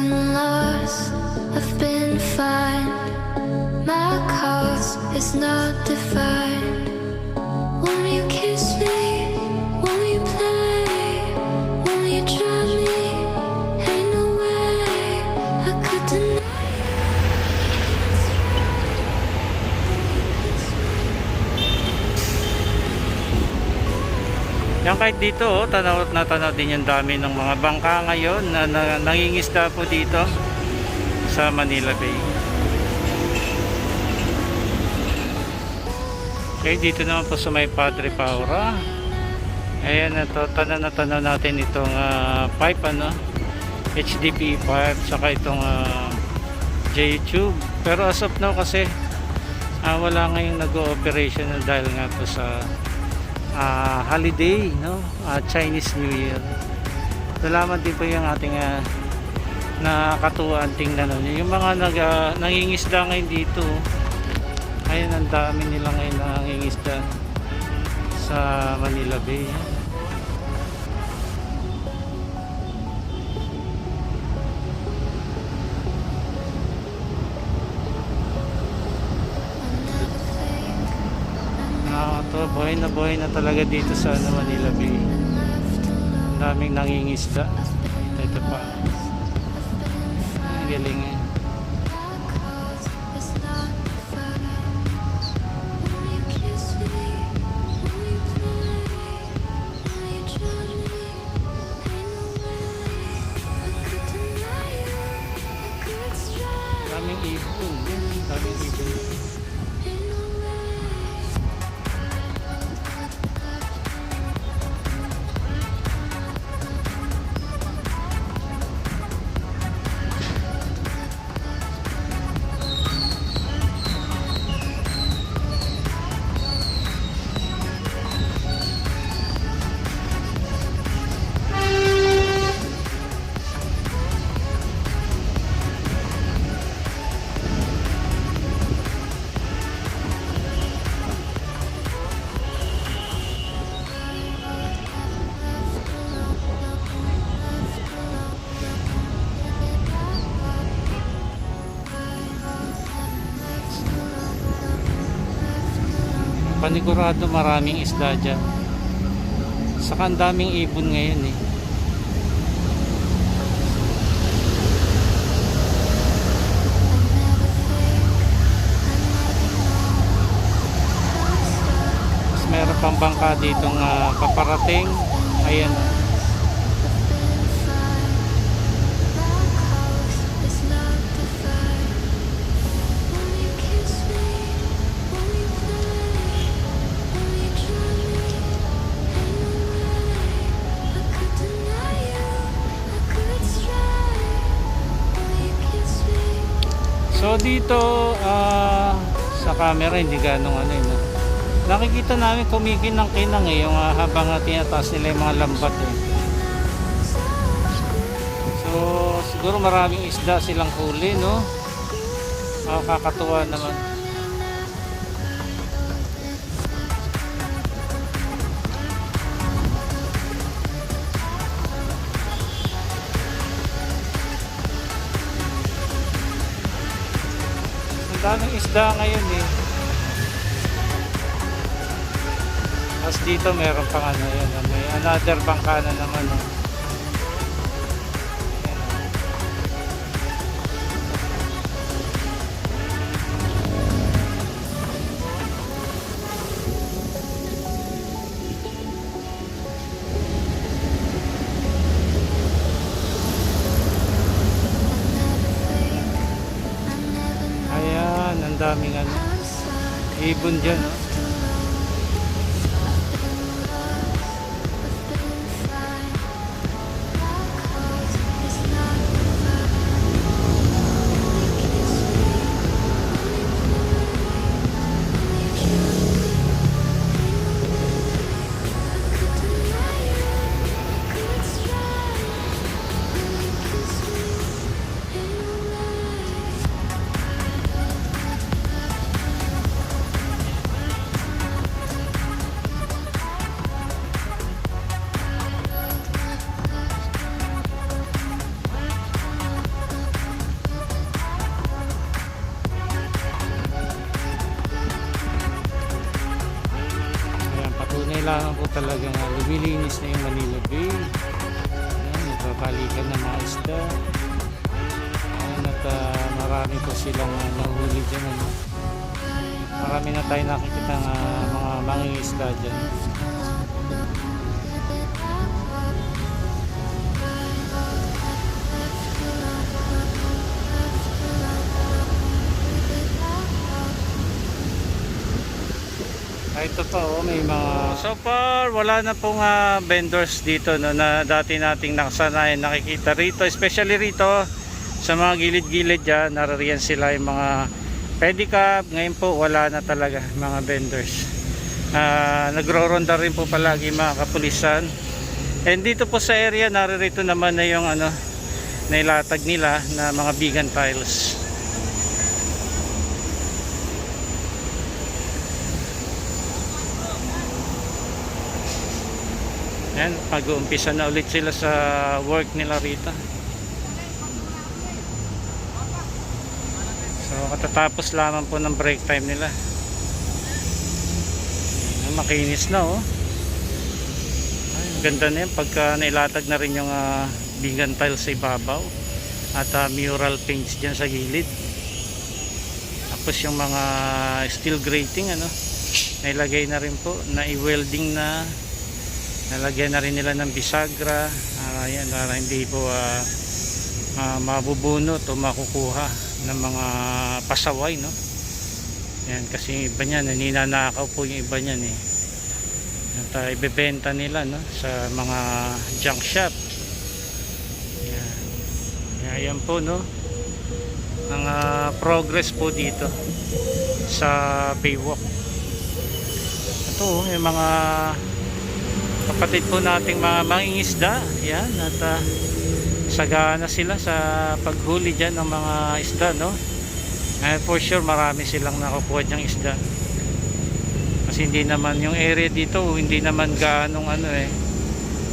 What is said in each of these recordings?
been lost, I've been fine. My cause is not defined. Won't you kiss me? Won't you play? Won't you try me? Ain't no way I could deny. Yan, kahit dito tanaw na tanaw din yung dami ng mga bangka ngayon na nangingisda po dito sa Manila Bay. Okay, dito naman po sa may Padre Paura. Ayan, tanaw na tanaw natin itong pipe, HDPE pipe, saka itong J-tube. Pero as of now kasi wala ngayong nag-ooperation dahil nga po sa holiday, Chinese New Year. Salamat din po yung ating nakakatuwaan tingnan yung mga nangingisda ngayon dito. Ayun, ang dami nila ngayon nangingisda sa Manila Bay. Buhay na talaga dito sa Manila Bay. Ang daming nangingisda. Ito pa. Ang galing eh. Daming ibon. Daming ibon. Panigurado maraming isda dyan. Saka ang daming ibon ngayon eh. Mas meron pang bangka ditong paparating. Ayan. So dito sa camera hindi ganong nakikita namin kumikinang-kinang yung habang tinataas nila yung mga lambat eh. So siguro maraming isda silang huli, kakatuwa naman. Daming isda ngayon eh. Tapos dito meron pang may another bangka na naman. Ang daming ibon dyan. talagang lumilinis na yung Manila Bay. Ayan, nagbabalikan ng mga isda. Ayan, at marami po silang nahuli dyan. Ano? Marami na tayo nakikita ng mga mangingisda dyan. Ito pa may mga so far wala na pong vendors dito no, na dati nating nakasanayan nakikita rito, especially rito sa mga gilid-gilid dyan, narariyan sila yung mga pedicab. Ngayon po wala na talaga mga vendors. Nagro-ronda rin po palagi mga kapulisan, and dito po sa area naririto naman na yung nailatag nila na mga vegan tiles. Yan, mag-uumpisa na ulit sila sa work nila rito. So katatapos lamang po ng break time nila. Yan, makinis na Ay, ganda na yan pagka nailatag na rin yung vegan tiles sa ibabaw at mural paints dyan sa gilid. Tapos yung mga steel grating nailagay na rin po, na i-welding na. Nalagyan na rin nila ng bisagra, yan, para hindi po mabubunot o makukuha ng mga pasaway, no? Yan, kasi iba niyan, ninanakaw po yung iba niyan at ibebenta nila sa mga junk shop. Yan. Yan po ang progress po dito sa Baywalk. Ito yung mga kapatid po nating mga mangingisda. Yan, at sagana sila sa paghuli dyan ng mga isda, and for sure marami silang nakukuha dyang isda, kasi hindi naman yung area dito, hindi naman gaanong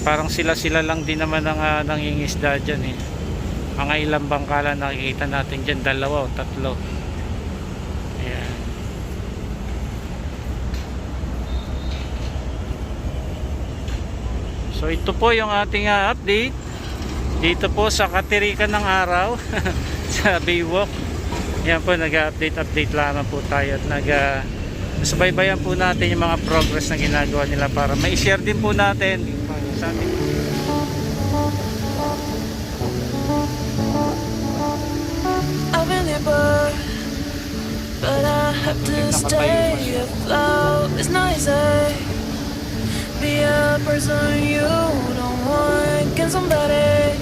parang sila lang din naman ang nangingisda dyan mga ilang bangkala nakikita natin dyan, 2 o 3. So ito po yung ating update dito po sa katirikan ng araw sa Baywalk. Yan po, nag-update lamang po tayo at nasubaybayan po natin yung mga progress na ginagawa nila para ma-share din po natin sa ating but I have to stay afloat. It's not easy. Be a person you don't want. Can somebody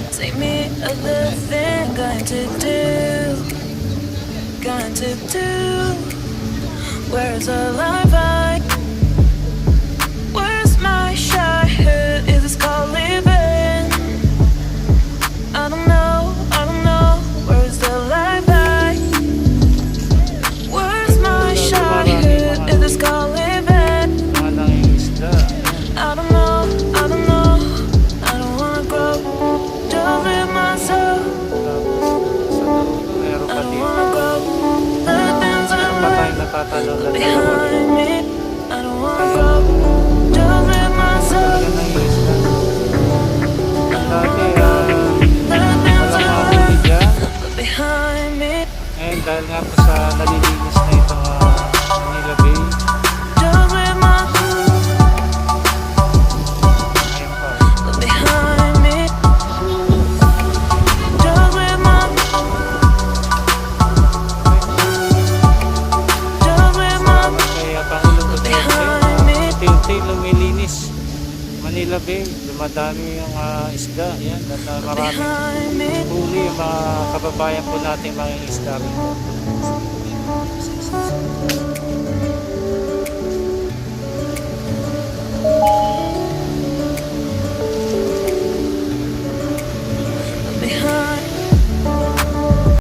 take me a little thing? Going to do. Where's the life like? Where's my childhood? Is this called living? I don't know. Where's the life like? Where's my childhood? Is this called living? I don't know. I don't wanna grow. Don't live myself. I don't wanna grow. The things I learned behind me. I don't wanna grow. Don't live myself. I don't wanna grow. The things I learned behind me. And dahil nga po sa nalilinis na itong Manila Bay, Don't live myself. lumilinis Manila Bay, dumadami yung isda. Yan, at maraming huli yung mga kababayan po natin mga isda rito.